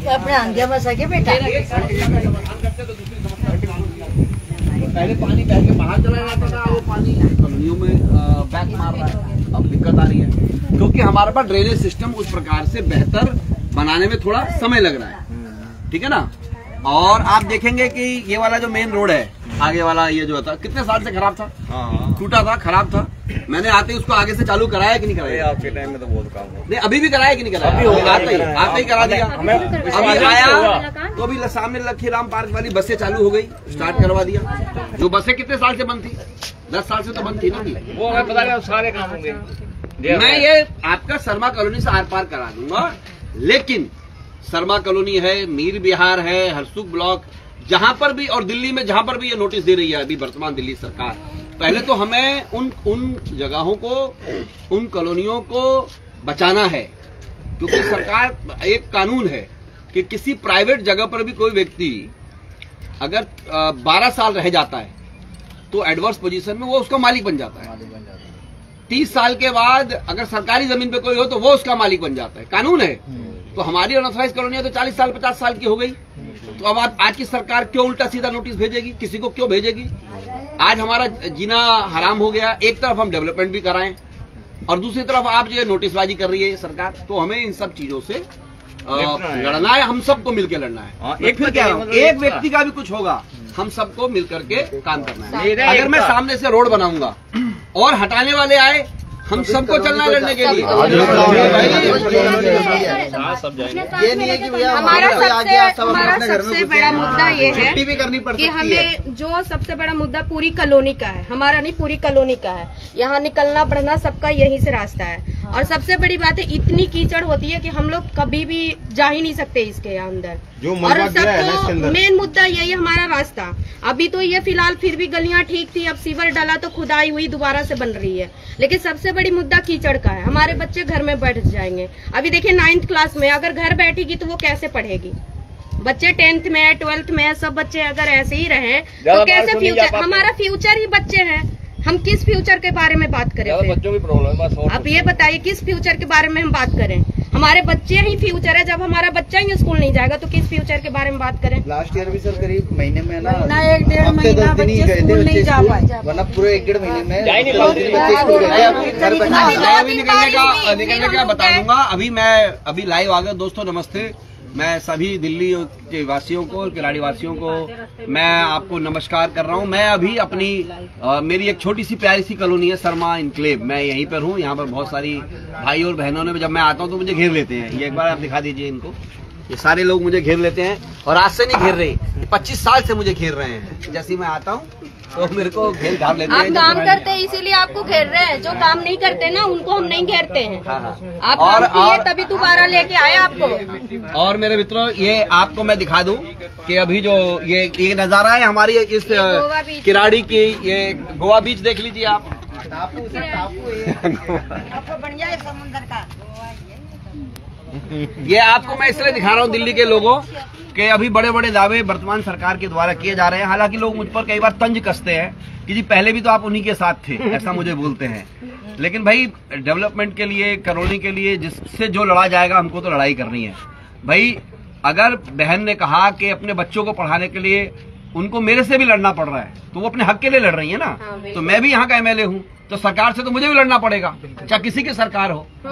अपने आंधिया बसा के बेटा पहले पानी बह के बाहर चला जाता था, वो पानी कॉलोनियों में बैक मार रहा है। अब दिक्कत आ रही है क्योंकि हमारे पास ड्रेनेज सिस्टम उस प्रकार से बेहतर बनाने में थोड़ा समय लग रहा है, ठीक है ना। और आप देखेंगे कि ये वाला जो मेन रोड है आगे वाला, ये जो था कितने साल से खराब था, टूटा था, खराब था। मैंने आते ही उसको आगे से चालू कराया कि नहीं कराया? आपके टाइम में तो बहुत काम हो। नहीं, अभी भी कराया कि नहीं कराया? अभी आते ही करा दिया। अभी आया तो अभी सामने लक्ष्मी राम पार्क वाली बसें चालू हो गई, स्टार्ट करवा दिया। जो बसें कितने साल से बंद थी? 10 साल से तो बंद थी ना। वो हमें पता नहीं, सारे काम होंगे। मैं ये आपका शर्मा कॉलोनी से आर पार करा दूंगा, लेकिन शर्मा कॉलोनी है, मीर विहार है, हरसुख ब्लॉक, जहां पर भी, और दिल्ली में जहां पर भी ये नोटिस दे रही है अभी वर्तमान दिल्ली सरकार, पहले तो हमें उन जगहों को, उन कॉलोनियों को बचाना है। क्योंकि सरकार, एक कानून है कि किसी प्राइवेट जगह पर भी कोई व्यक्ति अगर 12 साल रह जाता है तो एडवर्स पोजीशन में वो उसका मालिक बन जाता है। 30 साल के बाद अगर सरकारी जमीन पे कोई हो तो वो उसका मालिक बन जाता है, कानून है। तो हमारी अनऑथराइज्ड कॉलोनियां तो 40 साल 50 साल की हो गई। तो अब आज की सरकार क्यों उल्टा सीधा नोटिस भेजेगी, किसी को क्यों भेजेगी? आज हमारा जीना हराम हो गया। एक तरफ हम डेवलपमेंट भी कराएं और दूसरी तरफ आप जो नोटिसबाजी कर रही है सरकार। तो हमें इन सब चीजों से लड़ना है, हम सबको मिलकर लड़ना है। एक फिर क्या, एक व्यक्ति का भी कुछ होगा, हम सबको मिलकर के काम करना है। अगर मैं सामने से रोड बनाऊंगा और हटाने वाले आए, हम सबको चलना है लड़ने के लिए। ये नहीं है कि भैया हमारा सबसे बड़ा मुद्दा ये है छुट्टी भी करनी पड़ती है कि हमें जो सबसे बड़ा मुद्दा पूरी कॉलोनी का है, हमारा नहीं पूरी कॉलोनी का है। यहाँ निकलना बढ़ना सबका यहीं से रास्ता है। और सबसे बड़ी बात है, इतनी कीचड़ होती है कि हम लोग कभी भी जा ही नहीं सकते इसके अंदर। और सबको मेन मुद्दा यही है हमारा रास्ता। अभी तो ये फिलहाल फिर भी गलियां ठीक थी, अब सीवर डाला तो खुदाई हुई दोबारा से बन रही है। लेकिन सबसे बड़ी मुद्दा कीचड़ का है। हमारे बच्चे घर में बैठ जाएंगे। अभी देखिए 9th क्लास में अगर घर बैठेगी तो वो कैसे पढ़ेगी? बच्चे 10th में 12th में सब बच्चे अगर ऐसे ही रहे तो कैसे फ्यूचर, हमारा फ्यूचर ही बच्चे हैं। हम किस फ्यूचर के बारे में बात करें? बच्चों की प्रॉब्लम है बस। आप ये बताइए किस फ्यूचर के बारे में हम बात करें? हमारे बच्चे ही फ्यूचर है। जब हमारा बच्चा ही स्कूल नहीं जाएगा तो किस फ्यूचर के बारे में बात करें? लास्ट ईयर भी सर करीब महीने में ना 1-1.5 महीना बच्चे स्कूल नहीं जा पाए, वरना पूरे 1-1.5 महीने में निकलने का बता दूंगा। अभी लाइव आ गया। दोस्तों नमस्ते, मैं सभी दिल्ली के वासियों को, किराड़ी वासियों को मैं आपको नमस्कार कर रहा हूं। मैं अभी अपनी मेरी एक छोटी सी प्यारी सी कॉलोनी है शर्मा इनक्लेव, मैं यहीं पर हूं। यहाँ पर बहुत सारी भाई और बहनों ने, जब मैं आता हूं तो मुझे घेर लेते हैं। ये एक बार आप दिखा दीजिए इनको। ये सारे लोग मुझे घेर लेते हैं और आज से नहीं घेर रहे, 25 साल से मुझे घेर रहे हैं। जैसे मैं आता हूँ तो मेरे को घेर घाव लेते हैं। आप काम करते हैं इसीलिए आपको घेर रहे हैं। जो काम नहीं करते ना उनको हम नहीं घेरते हैं। आप और तभी दोबारा लेके आए आपको। और मेरे मित्रों, ये आपको मैं दिखा दूं कि अभी जो ये नजारा है हमारी इस किराड़ी की, ये गोवा बीच देख लीजिए आप। बढ़िया है समुद्र का। ये आपको मैं इसलिए दिखा रहा हूँ दिल्ली के लोगों के अभी बड़े बड़े दावे वर्तमान सरकार के द्वारा किए जा रहे हैं। हालांकि लोग मुझ पर कई बार तंज कसते हैं कि जी पहले भी तो आप उन्हीं के साथ थे, ऐसा मुझे बोलते हैं। लेकिन भाई डेवलपमेंट के लिए, कॉलोनी के लिए जिससे जो लड़ा जाएगा हमको तो लड़ाई करनी है। भाई अगर बहन ने कहा कि अपने बच्चों को पढ़ाने के लिए उनको मेरे से भी लड़ना पड़ रहा है तो वो अपने हक के लिए लड़ रही है ना। तो मैं भी यहाँ का MLA हूँ तो सरकार से तो मुझे भी लड़ना पड़ेगा, चाहे किसी की सरकार हो। तो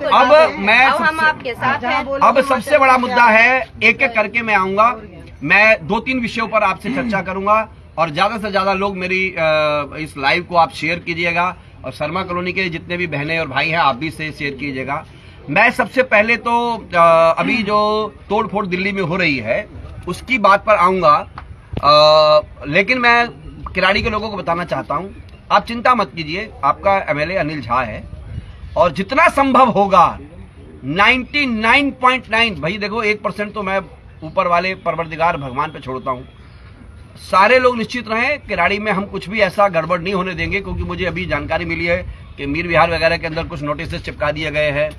अब मैं हम आपके साथ हैं। अब सबसे बड़ा मुद्दा है, एक एक करके मैं आऊंगा। मैं 2-3 विषयों पर आपसे चर्चा करूंगा और ज्यादा से ज्यादा लोग मेरी इस लाइव को आप शेयर कीजिएगा। और शर्मा कॉलोनी के जितने भी बहनें और भाई हैं आप भी इसे शेयर कीजिएगा। मैं सबसे पहले तो अभी जो तोड़ फोड़ दिल्ली में हो रही है उसकी बात पर आऊंगा। लेकिन मैं किराड़ी के लोगों को बताना चाहता हूं, आप चिंता मत कीजिए, आपका MLA अनिल झा है और जितना संभव होगा 99.9, भाई देखो 1% तो मैं ऊपर वाले परवरदिगार भगवान पे छोड़ता हूं। सारे लोग निश्चित रहें, किराड़ी में हम कुछ भी ऐसा गड़बड़ नहीं होने देंगे। क्योंकि मुझे अभी जानकारी मिली है कि मीर विहार वगैरह के अंदर कुछ नोटिस चिपका दिए गए हैं।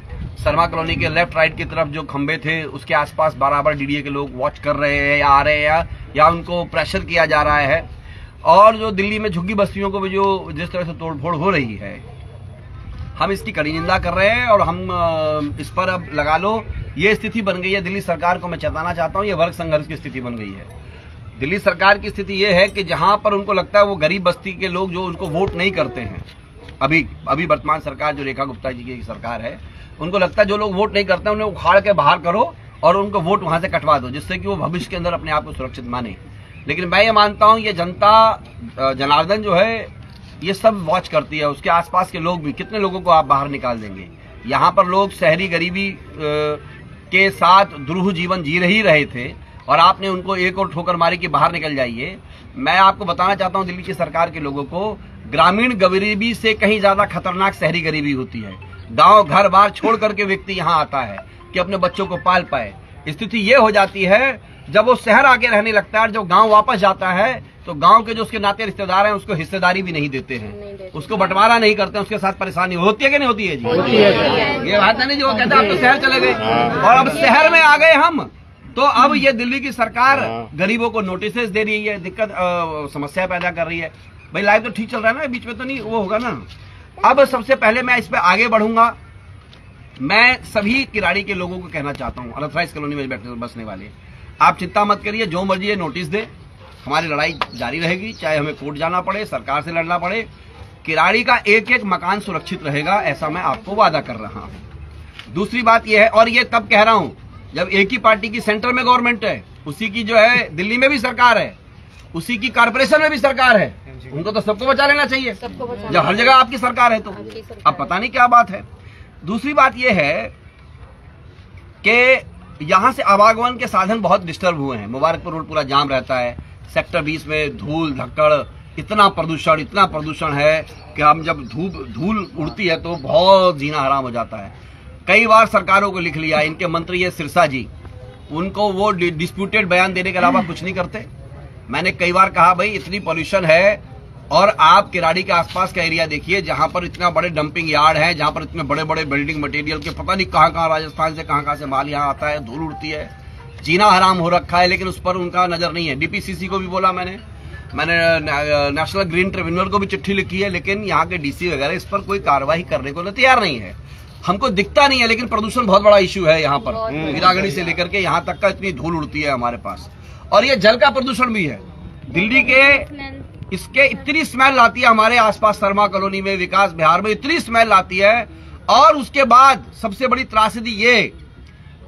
शर्मा कॉलोनी के लेफ्ट राइट की तरफ जो खंबे थे उसके आसपास बराबर DDA के लोग वॉच कर रहे हैं या आ रहे हैं या उनको प्रेशर किया जा रहा है। और जो दिल्ली में झुग्गी बस्तियों को भी जो जिस तरह से तोड़फोड़ हो रही है, हम इसकी कड़ी निंदा कर रहे हैं और हम इस पर अब लगा लो ये स्थिति बन गई है। दिल्ली सरकार को मैं चेताना चाहता हूँ, ये वर्ग संघर्ष की स्थिति बन गई है। दिल्ली सरकार की स्थिति ये है कि जहां पर उनको लगता है वो गरीब बस्ती के लोग जो उनको वोट नहीं करते हैं, अभी वर्तमान सरकार जो रेखा गुप्ता जी की सरकार है, उनको लगता है जो लोग वोट नहीं करते उन्हें उखाड़ के बाहर करो और उनको वोट वहां से कटवा दो, जिससे कि वो भविष्य के अंदर अपने आप को सुरक्षित माने। लेकिन मैं ये मानता हूं ये जनता जनार्दन जो है ये सब वॉच करती है, उसके आसपास के लोग भी, कितने लोगों को आप बाहर निकाल देंगे। यहाँ पर लोग शहरी गरीबी के साथ दुरूह जीवन जी ही रहे थे और आपने उनको एक और ठोकर मारी कि बाहर निकल जाइए। मैं आपको बताना चाहता हूं दिल्ली की सरकार के लोगों को, ग्रामीण गरीबी से कहीं ज्यादा खतरनाक शहरी गरीबी होती है। गांव घर बार छोड़ करके व्यक्ति यहाँ आता है कि अपने बच्चों को पाल पाए। स्थिति ये हो जाती है जब वो शहर आके रहने लगता है, जब गांव वापस जाता है तो गांव के जो उसके नाते रिश्तेदार हैं उसको हिस्सेदारी भी नहीं देते हैं, उसको बंटवारा नहीं करते हैं, उसके साथ परेशानी होती है कि नहीं होती है जी? होती है। ये बात है नहीं जो वो कहते हैं आप तो शहर चले गए और अब शहर में आ गए हम, तो अब ये दिल्ली की सरकार गरीबों को नोटिस दे रही है, दिक्कत समस्या पैदा कर रही है। भाई लाइफ तो ठीक चल रहा है ना, बीच में तो नहीं वो होगा ना। अब सबसे पहले मैं इस पे आगे बढ़ूंगा। मैं सभी किराड़ी के लोगों को कहना चाहता हूं, अनऑथराइज्ड कॉलोनी में बैठे बसने वाले, आप चिंता मत करिए, जो मर्जी ये नोटिस दे, हमारी लड़ाई जारी रहेगी, चाहे हमें कोर्ट जाना पड़े, सरकार से लड़ना पड़े। किराड़ी का एक एक मकान सुरक्षित रहेगा, ऐसा मैं आपको वादा कर रहा हूं। दूसरी बात यह है, और ये तब कह रहा हूं जब एक ही पार्टी की सेंटर में गवर्नमेंट है, उसी की जो है दिल्ली में भी सरकार है, उसी की कारपोरेशन में भी सरकार है, उनको तो सबको बचा लेना चाहिए। जब हर जगह आपकी सरकार है तो अब पता नहीं क्या बात है। दूसरी बात यह है कि यहां से आवागमन के साधन बहुत डिस्टर्ब हुए हैं। मुबारकपुर रोड पूरा जाम रहता है, सेक्टर 20 में धूल धक्कड़, इतना प्रदूषण है कि हम जब धूल उड़ती है तो बहुत जीना हराम हो जाता है। कई बार सरकारों को लिख लिया, इनके मंत्री है सिरसा जी, उनको वो डिस्प्यूटेड बयान देने के अलावा कुछ नहीं करते। मैंने कई बार कहा भाई इतनी पॉल्यूशन है और आप किराड़ी के आसपास का एरिया देखिए जहां पर इतना बड़े डंपिंग यार्ड है, जहां पर इतने बड़े बड़े बिल्डिंग मटेरियल के पता नहीं कहां राजस्थान से कहां से माल यहां आता है, धूल उड़ती है, जीना हराम हो रखा है, लेकिन उस पर उनका नजर नहीं है। डीपीसीसी को भी बोला मैंने नेशनल ग्रीन ट्रिब्यूनल को भी चिट्ठी लिखी है, लेकिन यहाँ के डीसी वगैरह इस पर कोई कार्रवाई करने को तैयार नहीं है। हमको दिखता नहीं है, लेकिन प्रदूषण बहुत बड़ा इश्यू है यहाँ पर, हीरागढ़ी से लेकर के यहाँ तक का इतनी धूल उड़ती है हमारे पास। और ये जल का प्रदूषण भी है, दिल्ली के इसके इतनी स्मेल आती है हमारे आसपास शर्मा कॉलोनी में, विकास विहार में इतनी स्मेल आती है। और उसके बाद सबसे बड़ी त्रासदी ये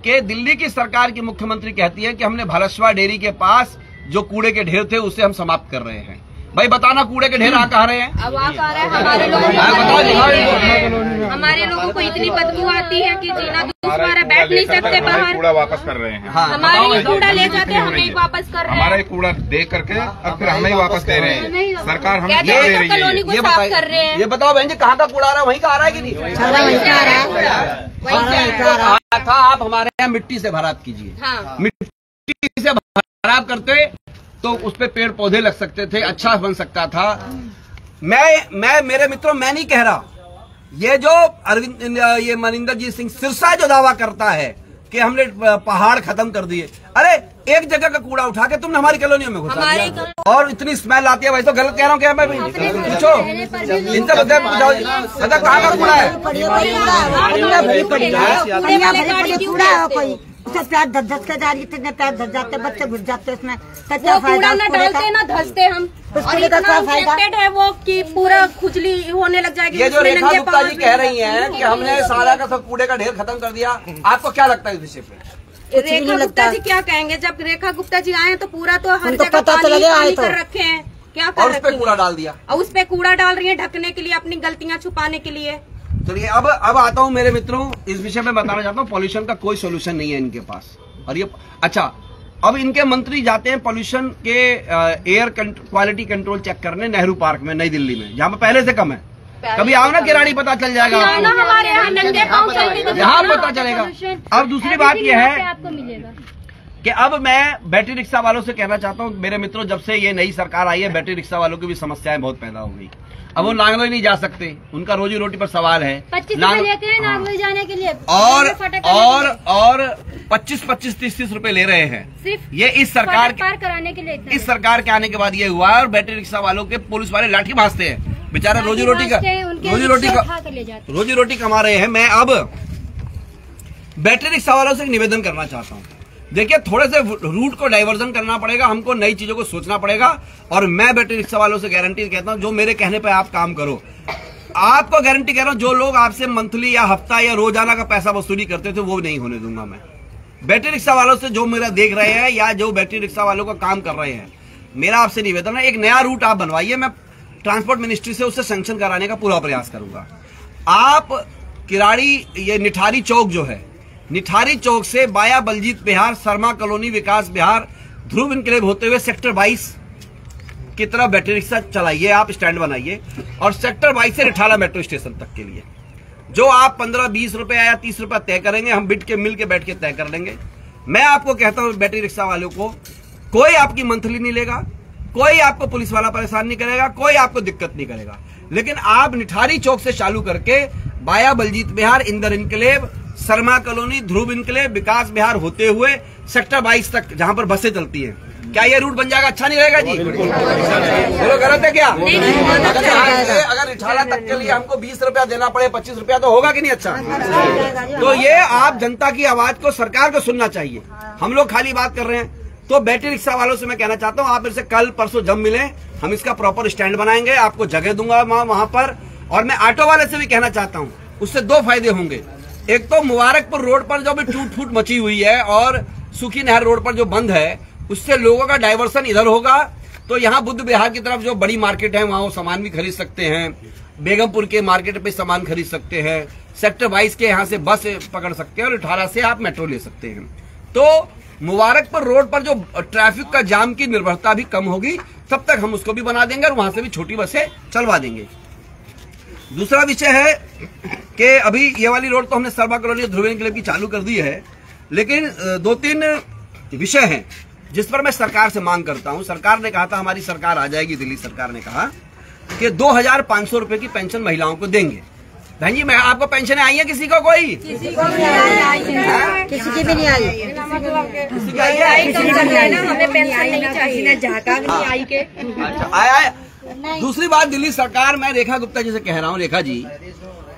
कि दिल्ली की सरकार की मुख्यमंत्री कहती है कि हमने भलसवा डेयरी के पास जो कूड़े के ढेर थे उसे हम समाप्त कर रहे हैं। भाई बताना कूड़े के ढेर आ कहाँ रहे हैं? अब आ कहाँ रहे हैं? हमारे लोगों को इतनी बदबू आती है कि जीना दुश्वार, बैठ नहीं सकते बाहर। कूड़ा वापस कर रहे हैं। हमारे कूड़ा ले जाते हैं, हमें वापस कर रहे हैं। हमारा कूड़ा दे करके अब फिर हमें ही वापस दे रहे हैं। सरकार हमें दे रही है। कॉलोनी को साफ कर रहे हैं। ये बताओ बहन जी कहाँ का कूड़ा आ रहा है? वहीं का आ रहा है कि नहीं? था आप हमारे यहाँ मिट्टी से भराव कीजिए, मिट्टी से भराव करते तो उस पे पेड़ पौधे लग सकते थे, अच्छा बन सकता था। मैं मेरे मित्रों, मैं नहीं कह रहा, ये जो ये मनिंदर जीत सिंह सिरसा जो दावा करता है कि हमने पहाड़ खत्म कर दिए, अरे एक जगह का कूड़ा उठा के तुमने हमारी कॉलोनियों में घुसा दिया और इतनी स्मेल आती है। भाई तो गलत कह रहा हूँ क्या मैं? पूछो इनसे बताओ कहाँ का कूड़ा है? उससे प्यार धस के जा रही, इतने प्यार धस जाते, बच्चे घुस जाते उसमें। वो कूड़ा न डालते न धसते हम, और इतना इन्फेक्टेड है वो कि पूरा खुजली होने लग जाएगी। ये जो रेखा गुप्ता जी कह रही हैं कि हमने सारा का सब कूड़े का ढेर खत्म कर दिया, आपको क्या लगता है इस विषय पे? रेखा गुप्ता जी क्या कहेंगे? जब रेखा गुप्ता जी आए तो पूरा तो हर जगह पानी कर रखे हैं, क्या कर रखे हैं? कूड़ा डाल दिया और उस पे कूड़ा डाल रही है ढकने के लिए, अपनी गलतियां छुपाने के लिए। चलिए अब आता हूं मेरे मित्रों, इस विषय में बताना चाहता हूं, पॉल्यूशन का कोई सोल्यूशन नहीं है इनके पास। और ये अच्छा, अब इनके मंत्री जाते हैं पॉल्यूशन के एयर क्वालिटी कंट्रोल चेक करने नेहरू पार्क में नई दिल्ली में, जहां पर पहले से कम है। कभी आओ ना किराड़ी, पता चल जाएगा हमारे यहाँ नंगे पाँव चलते, यहाँ पता चलेगा। अब दूसरी बात यह है आपको मिलेगा कि अब मैं बैटरी रिक्शा वालों से कहना चाहता हूँ, मेरे मित्रों, जब से ये नई सरकार आई है बैटरी रिक्शा वालों की भी समस्याएं बहुत पैदा हो गई। अब वो नागलोई नहीं जा सकते, उनका रोजी रोटी पर सवाल है। 25 रुपए लेते हैं नागलोई जाने के लिए, और 25-30 रुपए ले रहे हैं सिर्फ ये इस सरकार पार कराने के लिए। इस सरकार के आने के बाद ये हुआ है, और बैटरी रिक्शा वालों के पुलिस वाले लाठी भांजते हैं। बेचारा रोजी रोटी कमा रहे हैं। मैं अब बैटरी रिक्शा वालों से एक निवेदन करना चाहता हूँ। देखिए, थोड़े से रूट को डाइवर्जन करना पड़ेगा, हमको नई चीजों को सोचना पड़ेगा। और मैं बैटरी रिक्शा वालों से गारंटी कहता हूँ, जो मेरे कहने पे आप काम करो। आपको गारंटी कह रहा हूँ, जो लोग आपसे मंथली या हफ्ता या रोजाना का पैसा वसूली करते थे, वो नहीं होने दूंगा मैं। बैटरी रिक्शा वालों से जो मेरा देख रहे हैं या जो बैटरी रिक्शा वालों का काम कर रहे हैं, मेरा आपसे निवेदन है, एक नया रूट आप बनवाइए। मैं ट्रांसपोर्ट मिनिस्ट्री से उससे सैंक्शन कराने का पूरा प्रयास करूंगा। आप किराड़ी, ये निठारी चौक जो है, निठारी चौक से बाया बलजीत बिहार, शर्मा कॉलोनी, विकास बिहार, ध्रुव इनक्लेव होते हुए सेक्टर 22 की तरफ बैटरी रिक्शा चलाइए, आप स्टैंड बनाइए। और सेक्टर 22 से रिठाला मेट्रो स्टेशन तक के लिए जो आप 15-20 रुपया या 30 रुपया तय करेंगे, हम बिट के मिल के बैठ के तय कर लेंगे। मैं आपको कहता हूं, बैटरी रिक्शा वालों को कोई आपकी मंथली नहीं लेगा, कोई आपको पुलिस वाला परेशान नहीं करेगा, कोई आपको दिक्कत नहीं करेगा। लेकिन आप निठारी चौक से चालू करके बाया बलजीत बिहार, इंदर इनक्लेव, शर्मा कॉलोनी, ध्रुव इनक्लेव, विकास बिहार होते हुए सेक्टर 22 तक जहां पर बसें चलती हैं, क्या ये रूट बन जाएगा? अच्छा नहीं रहेगा जी? बोलो, गलत है क्या? अगर रिठाला तक के लिए हमको 20 रुपया देना पड़े, 25 रुपया, तो होगा कि नहीं? अच्छा, तो ये आप जनता की आवाज को, सरकार को सुनना चाहिए। हम लोग खाली बात कर रहे हैं। तो बैटरी रिक्शा वालों से मैं कहना चाहता हूँ, आप मेरे से कल परसों जब मिले, हम इसका प्रॉपर स्टैंड बनाएंगे, आपको जगह दूंगा वहां पर। और मैं ऑटो वाले से भी कहना चाहता हूँ, उससे 2 फायदे होंगे। एक तो मुबारकपुर रोड पर जो भी टूट फूट मची हुई है और सुखी नहर रोड पर जो बंद है, उससे लोगों का डाइवर्सन इधर होगा। तो यहाँ बुद्ध विहार की तरफ जो बड़ी मार्केट है, वहां वो सामान भी खरीद सकते हैं। बेगमपुर के मार्केट पे सामान खरीद सकते हैं। सेक्टर 22 के यहाँ से बस पकड़ सकते हैं और 18 से आप मेट्रो ले सकते हैं। तो मुबारकपुर रोड पर जो ट्रैफिक का जाम की निर्भरता भी कम होगी, तब तक हम उसको भी बना देंगे और वहां से भी छोटी बसें चलवा देंगे। दूसरा विषय है कि अभी ये वाली रोड तो हमने शर्मा कॉलोनी, ध्रुव इनक्लेव की चालू कर दी है, लेकिन 2-3 विषय हैं जिस पर मैं सरकार से मांग करता हूं। सरकार ने कहा था, हमारी सरकार आ जाएगी, दिल्ली सरकार ने कहा कि 2500 रुपए की पेंशन महिलाओं को देंगे। बहन जी, मैं आपको पेंशन आई है? किसी को? कोई किसी को भी नहीं आई है, किसी की भी नहीं आई। किसी की आई? हमें पेंशन नहीं चाहिए, झाका नहीं आई के। अच्छा, आया। दूसरी बात, दिल्ली सरकार, मैं रेखा गुप्ता जी से कह रहा हूँ, रेखा जी,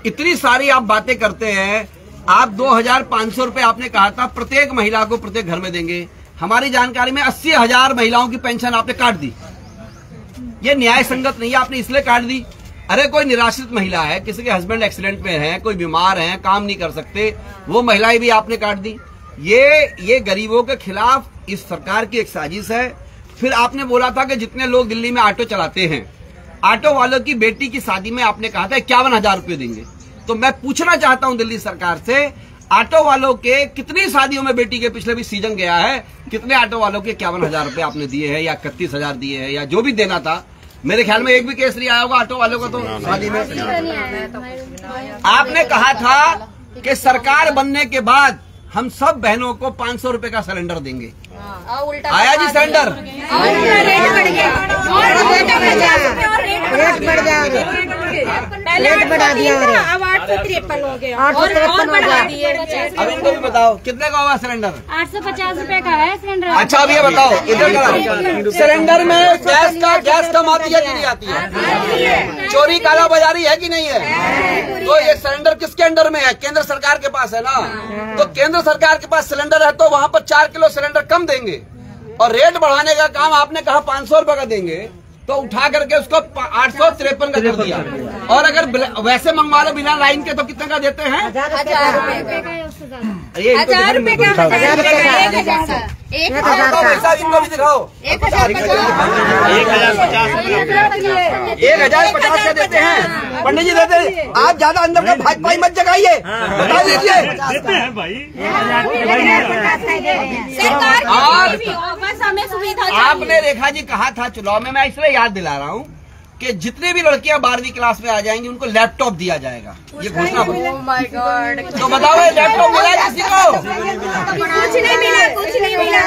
इतनी सारी आप बातें करते हैं। आप 2500 रुपए आपने कहा था प्रत्येक महिला को प्रत्येक घर में देंगे। हमारी जानकारी में 80,000 महिलाओं की पेंशन आपने काट दी। ये न्याय संगत नहीं है। आपने इसलिए काट दी, अरे कोई निराश्रित महिला है, किसी के हस्बैंड एक्सीडेंट में है, कोई बीमार है, काम नहीं कर सकते, वो महिलाएं भी आपने काट दी। ये गरीबों के खिलाफ इस सरकार की एक साजिश है। फिर आपने बोला था कि जितने लोग दिल्ली में ऑटो चलाते हैं, ऑटो वालों की बेटी की शादी में आपने कहा था 51,000 रुपये देंगे। तो मैं पूछना चाहता हूं दिल्ली सरकार से, ऑटो वालों के कितनी शादियों में बेटी के पिछले भी सीजन गया है, कितने ऑटो वालों के 51,000 रुपये आपने दिए हैं या 31,000 दिए हैं या जो भी देना था? मेरे ख्याल में एक भी केस नहीं आया होगा ऑटो वालों का तो शादी में। आपने कहा था कि सरकार बनने के बाद हम सब बहनों को 500 रुपए का सिलेंडर देंगे। आया जी सिलेंडर? रेट बढ़ा दिया, अब 853 हो गया। 853 बढ़ा दिए। अब इनको भी बताओ कितने का होगा सिलेंडर? 850 रुपए का है सिलेंडर। अच्छा, अब ये बताओ, इधर का सिलेंडर में गैस कम आती है कि नहीं आती है? चोरी काला बाजारी है कि नहीं है? तो ये सिलेंडर किसके अंडर में है? केंद्र सरकार के पास है ना। तो केंद्र सरकार के पास सिलेंडर है तो वहां पर 4 किलो सिलेंडर कम देंगे। और रेट बढ़ाने का काम आपने कहा 500 रुपए का देंगे, तो उठा करके उसको 853 का कर दिया। और अगर वैसे मंगवा लो बिना लाइन के तो कितने का देते हैं? 1000 रुपए का। 1000 रुपए का, 1000 रुपए का, 1000 का। इनको भी दिखाओ। 1050 का देते हैं पंडित जी, देते हैं। आप ज्यादा अंदर का भाजपाई मत जगाइए, बता दीजिए। देते हैं भाई। सरकार की भी हो, बस हमें सुविधा चाहिए। आपने रेखा जी कहा था चुनाव में, मैं इसलिए याद दिला रहा हूँ कि जितने भी लड़कियां 12वीं क्लास में आ जाएंगी उनको लैपटॉप दिया जाएगा। ये घोषणा बनी। Oh my God। तो बताओ, लैपटॉप मिला किसी को? कुछ नहीं मिला, कुछ नहीं मिला,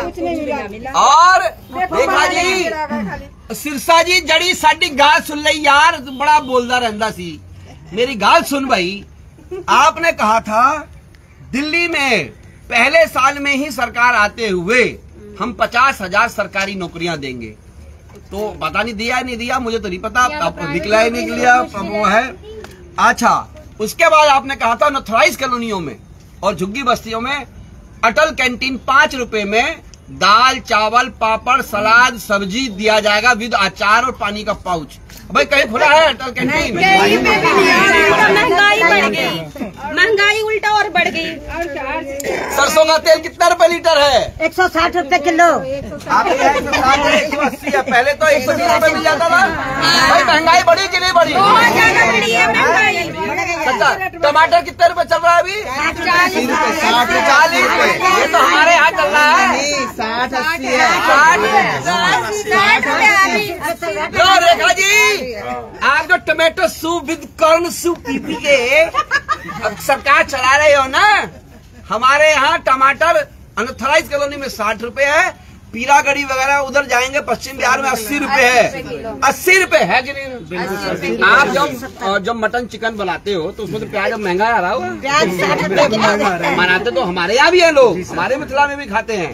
कुछ नहीं मिला। और रेखा जी, सिरसा जी जड़ी साडी गाल सुन ली यार, बड़ा बोलदा रहंदा सी, मेरी गाल सुन भाई। आपने कहा था दिल्ली में पहले साल में ही सरकार आते हुए हम 50,000 सरकारी नौकरियां देंगे। तो पता नहीं दिया नहीं दिया, मुझे तो नहीं पता, अब निकला ही निकलिया वो है। अच्छा, उसके बाद आपने कहा था अनऑथराइज कॉलोनियों में और झुग्गी बस्तियों में अटल कैंटीन 5 रुपए में दाल चावल पापड़ सलाद सब्जी दिया जाएगा विद अचार और पानी का पाउच। भाई कहीं खुला है अटल कैंटीन? महंगाई बढ़ गई, महंगाई उल्टा और बढ़ गई। सरसों का तेल कितना रुपए लीटर है? 160 रुपए किलो। आपके यहाँ 160 है, 180 है, पहले तो 120 रुपए मिल जाता था। भाई महंगाई बढ़ी कि नहीं बढ़ी? बहुत ज्यादा बढ़ी है महंगाई। अच्छा, टमाटर कितने रुपए चल रहा है अभी? 40 रुपए। ये तो हमारे यहाँ चल रहा है 60 80 है। 60 रुपए। लो रेखा जी, आप जो tomato soup with corn soup P के अब सरकार चला रहे हो ना, हमारे यहाँ टमाटर अनऑथराइज कॉलोनी में 60 रुपए है, पीरागढ़ी वगैरह उधर जाएंगे पश्चिम बिहार में 80 रुपए है। 80 रुपए है कि नहीं? आप जब मटन चिकन बनाते हो तो उसमें तो प्याज अब महंगा आ रहा होगा। बनाते तो हमारे यहाँ भी है, लोग हमारे मिथिला में भी खाते हैं।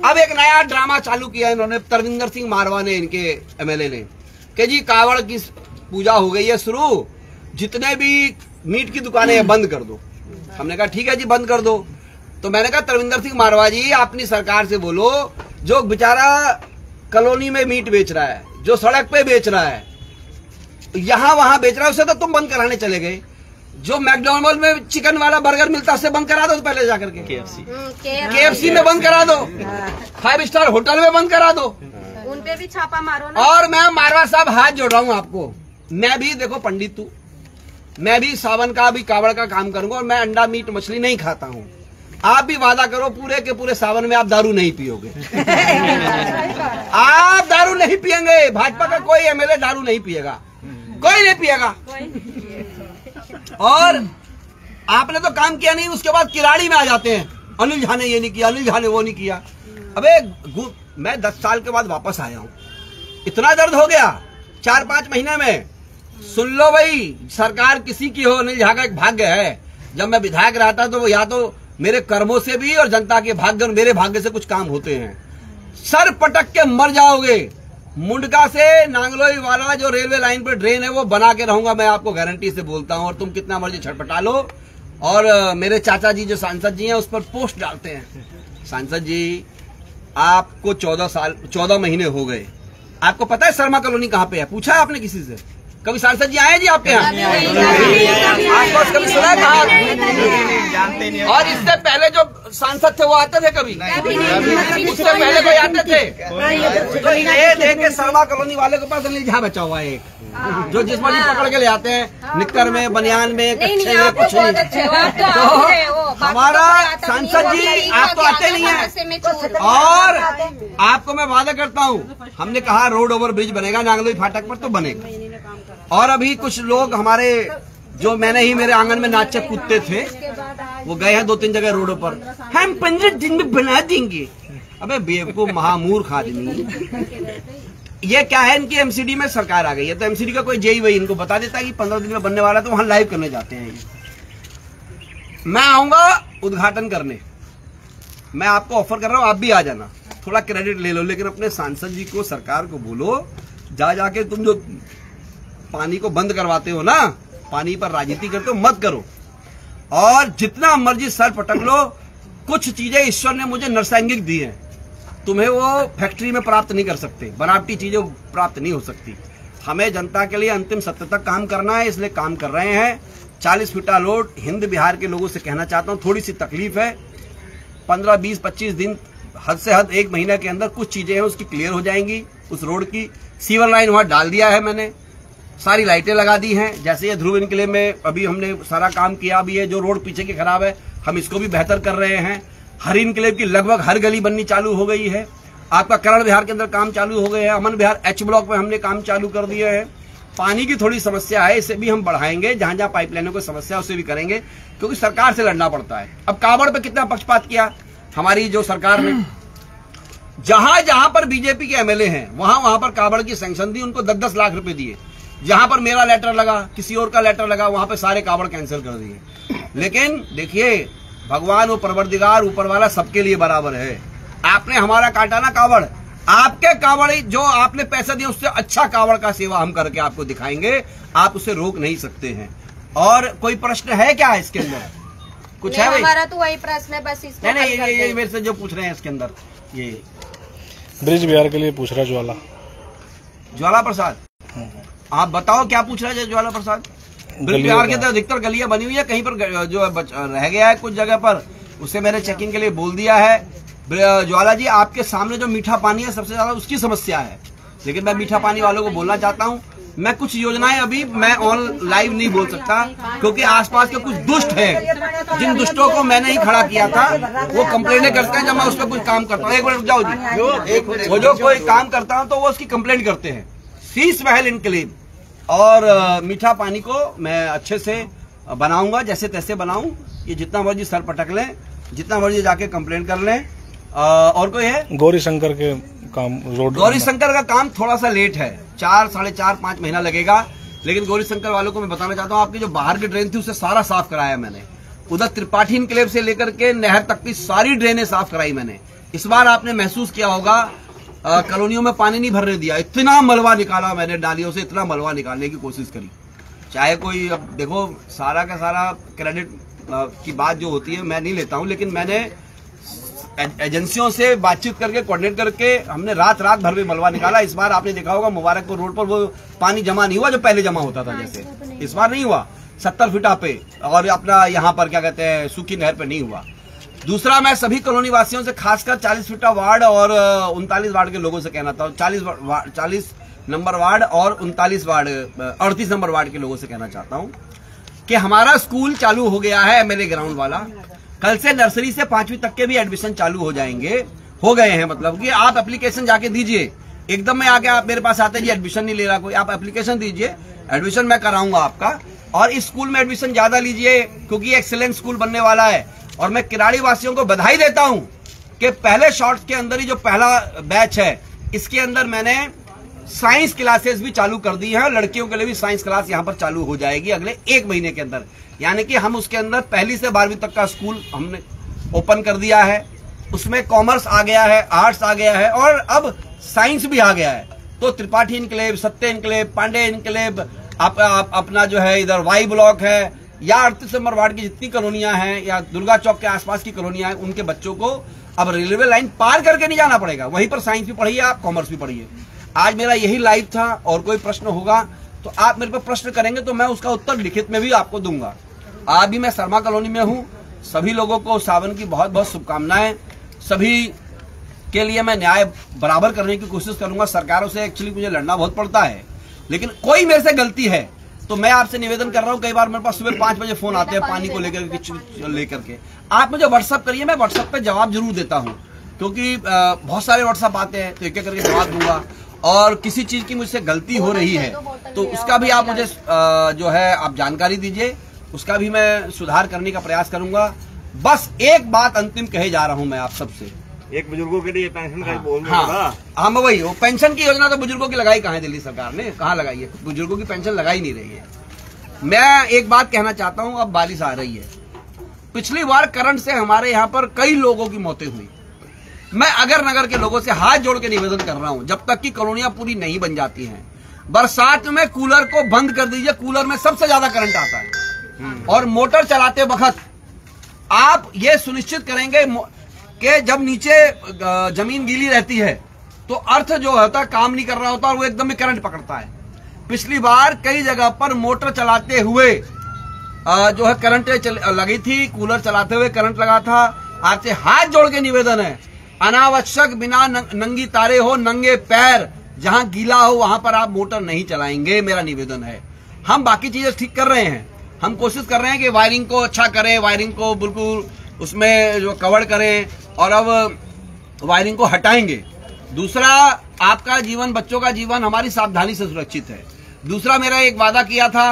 अब एक नया ड्रामा चालू किया इन्होंने, तरविंदर सिंह मारवा ने, इनके एमएलए ने, कि जी कावड़ की पूजा हो गई है शुरू, जितने भी मीट की दुकानें हैं बंद कर दो। हमने कहा ठीक है जी बंद कर दो। तो मैंने कहा तरविंदर सिंह मारवा जी, अपनी सरकार से बोलो, जो बेचारा कॉलोनी में मीट बेच रहा है, जो सड़क पे बेच रहा है, यहाँ वहां बेच रहा है, उसे तो तुम बंद कराने चले गए। जो मैकडॉनल्ड में चिकन वाला बर्गर मिलता है उसे बंद करा दो पहले जाकर के। KFC में बंद करा दो, 5 स्टार होटल में बंद करा दो, उन पे भी छापा मारो ना। और मैं मारवा साहब हाथ जोड़ रहा हूँ आपको, मैं भी देखो पंडित हूँ, मैं भी सावन का भी कावड़ का काम करूंगा और मैं अंडा मीट मछली नहीं खाता हूँ। आप भी वादा करो पूरे के पूरे सावन में आप दारू नहीं पियोगे। आप दारू नहीं पियेंगे, भाजपा का कोई एमएलए दारू नहीं पिएगा, कोई नहीं पिएगा। और आपने तो काम किया नहीं, उसके बाद किराड़ी में आ जाते हैं, अनिल झा ने ये नहीं किया, अनिल झा ने वो नहीं किया। अबे मैं 10 साल के बाद वापस आया हूँ, इतना दर्द हो गया 4-5 महीने में। सुन लो भाई, सरकार किसी की हो, अनिल झा का एक भाग्य है। जब मैं विधायक रहा था तो वो या तो मेरे कर्मों से भी और जनता के भाग्य और मेरे भाग्य से कुछ काम होते हैं। सर पटक के मर जाओगे। मुंडका से नांगलोई वाला जो रेलवे लाइन पर ड्रेन है वो बना के रहूंगा, मैं आपको गारंटी से बोलता हूं। और तुम कितना मर्जी छटपटा लो। और मेरे चाचा जी जो सांसद जी हैं उस पर पोस्ट डालते हैं, सांसद जी आपको 14 महीने हो गए, आपको पता है शर्मा कॉलोनी कहाँ पे है? पूछा है आपने किसी से? कभी सांसद जी आए जी आपके यहाँ? आसपास कभी सुना कहा? और इससे पहले जो सांसद थे वो आते थे कभी? उससे पहले कोई आते थे? तो ये देख के शर्मा कॉलोनी वाले के पास अनिल झा बचा हुआ है एक, जो जिस मर्जी पकड़ के ले आते हैं, निक्कर में, बनियान में, कच्छे में, कुछ नहीं। तो हमारा सांसद जी आप तो आते नहीं है। और आपको मैं वादा करता हूँ, हमने कहा रोड ओवर ब्रिज बनेगा नांगलोई फाटक पर, तो बनेगा। और अभी कुछ लोग हमारे जो मैंने ही मेरे आंगन में नाचे कूदते थे, वो गए हैं 2-3 जगह रोडों पर, हम 15 दिन में बना देंगे। अबे बेवकूफ महामूर्ख आदमी, ये क्या है? इनकी एमसीडी में सरकार आ गई है, तो एमसीडी का कोई जेई वही इनको बता देता है कि 15 दिन में बनने वाला है, तो वहां लाइव करने जाते हैं ये। मैं आऊंगा उद्घाटन करने, मैं आपको ऑफर कर रहा हूं, आप भी आ जाना, थोड़ा क्रेडिट ले लो। लेकिन अपने सांसद जी को, सरकार को बोलो, जाके तुम जो पानी को बंद करवाते हो ना, पानी पर राजनीति करते हो, मत करो। और जितना मर्जी सर पटक लो, कुछ चीजें ईश्वर ने मुझे नरसैंगिक दी है, तुम्हें वो फैक्ट्री में प्राप्त नहीं कर सकते, बनावटी चीजें प्राप्त नहीं हो सकती। हमें जनता के लिए अंतिम सत्य तक काम करना है, इसलिए काम कर रहे हैं। 40 फीटा रोड, हिंद बिहार के लोगों से कहना चाहता हूँ, थोड़ी सी तकलीफ है, 15, 20, 25 दिन, हद से हद 1 महीने के अंदर कुछ चीजें हैं उसकी क्लियर हो जाएंगी। उस रोड की सीवर लाइन वहां डाल दिया है मैंने, सारी लाइटें लगा दी हैं। जैसे ये ध्रुव इनकलेव में अभी हमने सारा काम किया भी है, जो रोड पीछे की खराब है हम इसको भी बेहतर कर रहे हैं। हर इनकलेव की लगभग हर गली बननी चालू हो गई है। आपका करण विहार के अंदर काम चालू हो गए हैं, अमन विहार H ब्लॉक में हमने काम चालू कर दिए हैं। पानी की थोड़ी समस्या है, इसे भी हम बढ़ाएंगे, जहां जहां पाइपलाइनों की समस्या उसे भी करेंगे, क्योंकि सरकार से लड़ना पड़ता है। अब कावड़ पे कितना पक्षपात किया हमारी जो सरकार ने, जहां जहां पर बीजेपी के एमएलए हैं वहां पर कावड़ की सैंक्शन दी, उनको 10-10 लाख रुपए दिए। जहां पर मेरा लेटर लगा, किसी और का लेटर लगा, वहां पे सारे कावड़ कैंसिल कर दिए। लेकिन देखिए, भगवान वो परवरदिगार ऊपर वाला सबके लिए बराबर है। आपने हमारा काटा ना कावड़, आपके कावड़ी जो आपने पैसा दिया उससे अच्छा कावड़ का सेवा हम करके आपको दिखाएंगे, आप उसे रोक नहीं सकते हैं। और कोई प्रश्न है क्या इसके अंदर? कुछ है भाई? हमारा तो वही प्रश्न है, बस इसको नहीं, ये मेरे से जो पूछ रहे हैं इसके अंदर, ये ब्रिज बिहार के लिए पूछ रहा है ज्वाला प्रसाद। आप बताओ क्या पूछ रहा है ज्वाला प्रसाद? ब्रिज बिहार के तो अधिकतर गलियां बनी हुई है, कहीं पर जो रह गया है कुछ जगह पर, उससे मैंने चेकिंग के लिए बोल दिया है। ज्वाला जी, आपके सामने जो मीठा पानी है सबसे ज्यादा उसकी समस्या है, लेकिन मैं मीठा पानी वालों को बोलना चाहता हूँ, मैं कुछ योजनाएं अभी मैं ऑन लाइव नहीं बोल सकता, क्योंकि आसपास के कुछ दुष्ट हैं, जिन दुष्टों को मैंने ही खड़ा किया था, वो कंप्लेनें करते हैं जब मैं उस पर कुछ काम करता हूँ। एक मिनट जाओ जी, वो जो कोई काम करता हूँ तो वो उसकी कंप्लेंट करते हैं। शीश महल इनकलेव और मीठा पानी को मैं अच्छे से बनाऊंगा, जैसे तैसे बनाऊं। ये जितना मर्जी सर पटक लें, जितना मर्जी जाके कंप्लेन कर लें। और कोई है? गौरी शंकर के काम, रोड गौरी शंकर का काम थोड़ा सा लेट है, 4, साढ़े 4, 5 महीना लगेगा, लेकिन गौरी शंकर वालों को मैं बताना चाहता हूँ, आपकी जो बाहर की ड्रेन थी उसे सारा साफ कराया मैंने। उधर त्रिपाठी इनकलेव से लेकर के नहर तक की सारी ड्रेनें साफ कराई मैंने। इस बार आपने महसूस किया होगा, कॉलोनियों में पानी नहीं भरने दिया, इतना मलबा निकाला मैंने, नालियों से इतना मलबा निकालने की कोशिश करी। चाहे कोई, अब देखो सारा का सारा क्रेडिट की बात जो होती है मैं नहीं लेता हूं, लेकिन मैंने एजेंसियों से बातचीत करके कोऑर्डिनेट करके हमने रात भर में मलबा निकाला। इस बार आपने देखा होगा मुबारकपुर रोड पर वो पानी जमा नहीं हुआ जो पहले जमा होता था, जैसे इस बार नहीं हुआ 70 फीटा पे, और अपना यहाँ पर क्या कहते हैं सूखी नहर पे नहीं हुआ। दूसरा, मैं सभी कॉलोनी वासियों से, खासकर 40 फीटा वार्ड और 39 वार्ड के लोगों से कहना था, 40 नंबर वार्ड और 38 नंबर वार्ड के लोगों से कहना चाहता हूँ कि हमारा स्कूल चालू हो गया है MLA ग्राउंड वाला। कल से नर्सरी से 5वीं तक के भी एडमिशन चालू हो जाएंगे, हो गए हैं, मतलब कि आप एप्लीकेशन जाके दीजिए। एकदम में आके आप मेरे पास आते जी एडमिशन नहीं ले रहा कोई, आप एप्लीकेशन दीजिए, एडमिशन मैं कराऊंगा आपका। और इस स्कूल में एडमिशन ज्यादा लीजिए, क्योंकि एक्सीलेंट स्कूल बनने वाला है। और मैं किराड़ी वासियों को बधाई देता हूं कि पहले शॉर्ट्स के अंदर ही जो पहला बैच है, इसके अंदर मैंने साइंस क्लासेस भी चालू कर दी है। लड़कियों के लिए भी साइंस क्लास यहाँ पर चालू हो जाएगी अगले 1 महीने के अंदर, यानी कि हम उसके अंदर 1ली से 12वीं तक का स्कूल हमने ओपन कर दिया है। उसमें कॉमर्स आ गया है, आर्ट्स आ गया है, और अब साइंस भी आ गया है। तो त्रिपाठी इनकलेव, सत्य इनकलेव, पांडे इनकलेव, अपना जो है इधर वाई ब्लॉक है, या 38 नंबर वार्ड की जितनी कॉलोनियां हैं, या दुर्गा चौक के आसपास की कॉलोनियां हैं, उनके बच्चों को अब रेलवे लाइन पार करके नहीं जाना पड़ेगा, वहीं पर साइंस भी पढ़िए आप, कॉमर्स भी पढ़िए। आज मेरा यही लाइव था, और कोई प्रश्न होगा तो आप मेरे पर प्रश्न करेंगे तो मैं उसका उत्तर लिखित में भी आपको दूंगा। आज भी मैं शर्मा कॉलोनी में हूं। सभी लोगों को सावन की बहुत बहुत शुभकामनाएं। सभी के लिए मैं न्याय बराबर करने की कोशिश करूंगा। सरकारों से एक्चुअली मुझे लड़ना बहुत पड़ता है, लेकिन कोई मेरे से गलती है तो मैं आपसे निवेदन कर रहा हूं। कई बार मेरे पास सुबह 5 बजे फोन आते हैं पानी को लेकर के, आप मुझे व्हाट्सएप करिए, मैं व्हाट्सएप पे जवाब जरूर देता हूं, क्योंकि बहुत सारे व्हाट्सएप आते हैं तो एक एक करके जवाब दूंगा। और किसी चीज की मुझसे गलती हो रही है तो उसका भी आप मुझे जो है आप जानकारी दीजिए, उसका भी मैं सुधार करने का प्रयास करूंगा। बस एक बात अंतिम कहे जा रहा हूं मैं आप सबसे, एक बुजुर्गों के लिए पेंशन का बोल हाँ मैं वही, वो पेंशन की योजना तो बुजुर्गों की लगाई कहाँ है, दिल्ली सरकार ने कहाँ लगाई है? बुजुर्गों की पेंशन लगाई नहीं रही है। मैं एक बात कहना चाहता हूँ, अब बारिश आ रही है, पिछली बार करंट से हमारे यहाँ पर कई लोगों की मौतें हुई। मैं अगर नगर के लोगों से हाथ जोड़ के निवेदन कर रहा हूं, जब तक कि कॉलोनियां पूरी नहीं बन जाती हैं, बरसात में कूलर को बंद कर दीजिए। कूलर में सबसे ज्यादा करंट आता है, और मोटर चलाते वक्त आप ये सुनिश्चित करेंगे कि जब नीचे जमीन गीली रहती है तो अर्थ जो होता है काम नहीं कर रहा होता, और वो एकदम में करंट पकड़ता है। पिछली बार कई जगह पर मोटर चलाते हुए जो है करंट लगी थी, कूलर चलाते हुए करंट लगा था। आपसे हाथ जोड़ के निवेदन है, अनावश्यक बिना नंगी तारे हो, नंगे पैर, जहां गीला हो वहां पर आप मोटर नहीं चलाएंगे, मेरा निवेदन है। हम बाकी चीजें ठीक कर रहे हैं, हम कोशिश कर रहे हैं कि वायरिंग को अच्छा करें, वायरिंग को बिल्कुल उसमें जो कवर करें, और अब वायरिंग को हटाएंगे। दूसरा, आपका जीवन, बच्चों का जीवन हमारी सावधानी से सुरक्षित है। दूसरा, मेरा एक वादा किया था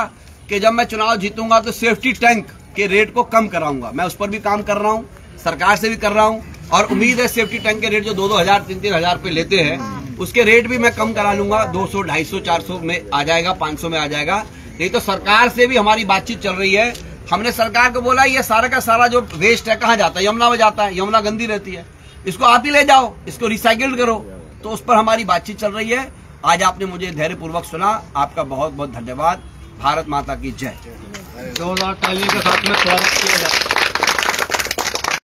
कि जब मैं चुनाव जीतूंगा तो सेफ्टी टैंक के रेट को कम कराऊंगा। मैं उस पर भी काम कर रहा हूं, सरकार से भी कर रहा हूं, और उम्मीद है सेफ्टी टैंक के रेट जो 2-2 हजार 3-3 हजार पे लेते हैं, उसके रेट भी मैं कम करा लूंगा। 200, 250, 400 में आ जाएगा, 500 में आ जाएगा। नहीं तो सरकार से भी हमारी बातचीत चल रही है। हमने सरकार को बोला ये सारा का सारा जो वेस्ट है कहाँ जाता है? यमुना में जाता है। यमुना गंदी रहती है, इसको आप ही ले जाओ, इसको रिसाइकिल करो। तो उस पर हमारी बातचीत चल रही है। आज आपने मुझे धैर्यपूर्वक सुना, आपका बहुत बहुत धन्यवाद। भारत माता की जय। 2000 तालियों के साथ में स्वागत किया जाए।